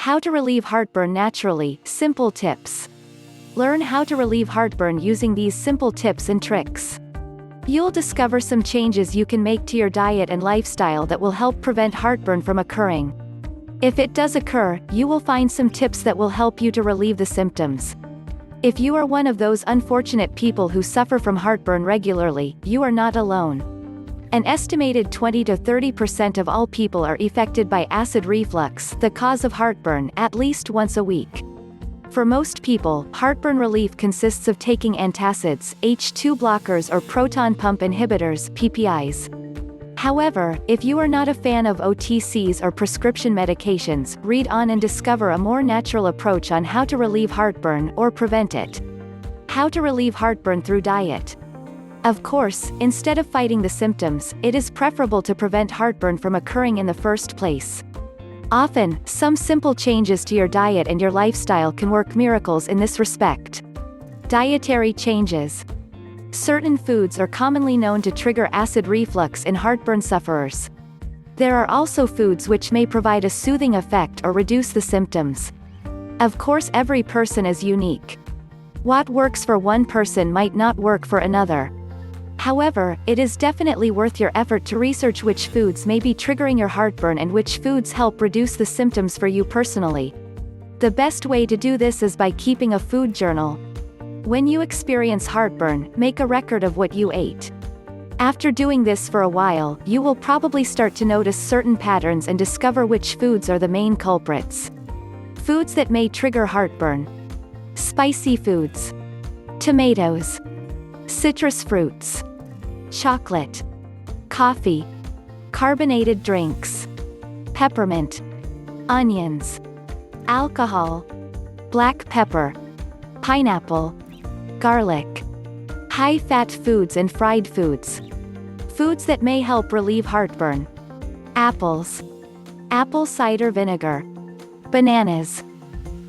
How to relieve heartburn naturally, simple tips. Learn how to relieve heartburn using these simple tips and tricks. You'll discover some changes you can make to your diet and lifestyle that will help prevent heartburn from occurring. If it does occur, you will find some tips that will help you to relieve the symptoms. If you are one of those unfortunate people who suffer from heartburn regularly, you are not alone. An estimated 20 to 30% of all people are affected by acid reflux, the cause of heartburn, at least once a week. For most people, heartburn relief consists of taking antacids, H2 blockers or proton pump inhibitors, PPIs. However, if you are not a fan of OTCs or prescription medications, read on and discover a more natural approach on how to relieve heartburn or prevent it. How to relieve heartburn through diet. Of course, instead of fighting the symptoms, it is preferable to prevent heartburn from occurring in the first place. Often, some simple changes to your diet and your lifestyle can work miracles in this respect. Dietary changes. Certain foods are commonly known to trigger acid reflux in heartburn sufferers. There are also foods which may provide a soothing effect or reduce the symptoms. Of course, every person is unique. What works for one person might not work for another. However, it is definitely worth your effort to research which foods may be triggering your heartburn and which foods help reduce the symptoms for you personally. The best way to do this is by keeping a food journal. When you experience heartburn, make a record of what you ate. After doing this for a while, you will probably start to notice certain patterns and discover which foods are the main culprits. Foods that may trigger heartburn. Spicy foods. Tomatoes. Citrus fruits. Chocolate. Coffee. Carbonated drinks. Peppermint. Onions. Alcohol. Black pepper. Pineapple. Garlic. High-fat foods and fried foods. Foods that may help relieve heartburn. Apples. Apple cider vinegar. Bananas.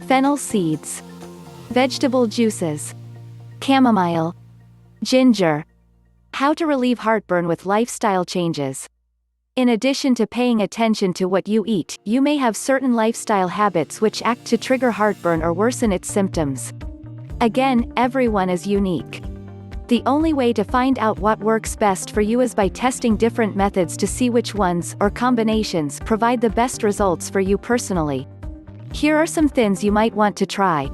Fennel seeds. Vegetable juices. Chamomile. Ginger. How to relieve heartburn with lifestyle changes. In addition to paying attention to what you eat, you may have certain lifestyle habits which act to trigger heartburn or worsen its symptoms. Again, everyone is unique. The only way to find out what works best for you is by testing different methods to see which ones, or combinations, provide the best results for you personally. Here are some things you might want to try.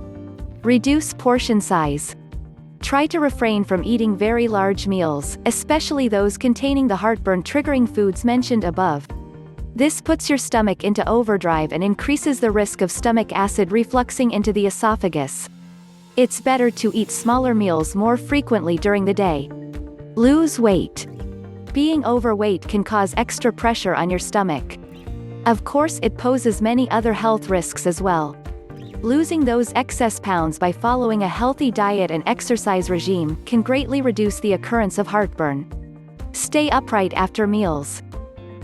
Reduce portion size. Try to refrain from eating very large meals, especially those containing the heartburn-triggering foods mentioned above. This puts your stomach into overdrive and increases the risk of stomach acid refluxing into the esophagus. It's better to eat smaller meals more frequently during the day. Lose weight. Being overweight can cause extra pressure on your stomach. Of course, it poses many other health risks as well. Losing those excess pounds by following a healthy diet and exercise regime can greatly reduce the occurrence of heartburn. Stay upright after meals.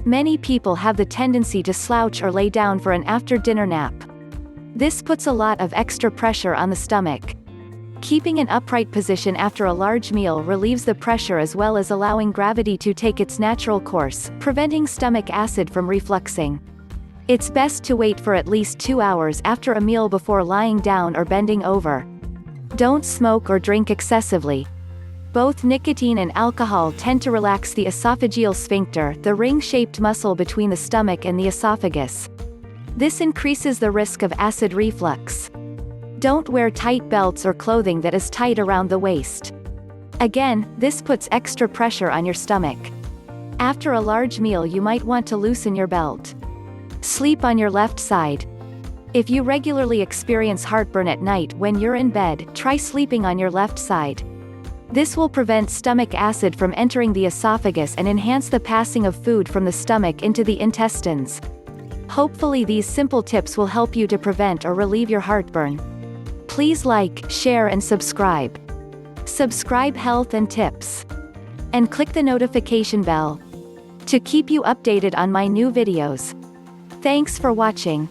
Many people have the tendency to slouch or lay down for an after-dinner nap. This puts a lot of extra pressure on the stomach. Keeping an upright position after a large meal relieves the pressure as well as allowing gravity to take its natural course, preventing stomach acid from refluxing. It's best to wait for at least 2 hours after a meal before lying down or bending over. Don't smoke or drink excessively. Both nicotine and alcohol tend to relax the esophageal sphincter, the ring-shaped muscle between the stomach and the esophagus. This increases the risk of acid reflux. Don't wear tight belts or clothing that is tight around the waist. Again, this puts extra pressure on your stomach. After a large meal, you might want to loosen your belt. Sleep on your left side. If you regularly experience heartburn at night when you're in bed, try sleeping on your left side. This will prevent stomach acid from entering the esophagus and enhance the passing of food from the stomach into the intestines. Hopefully these simple tips will help you to prevent or relieve your heartburn. Please like, share and subscribe. Subscribe Health and Tips. And click the notification bell to keep you updated on my new videos. Thanks for watching.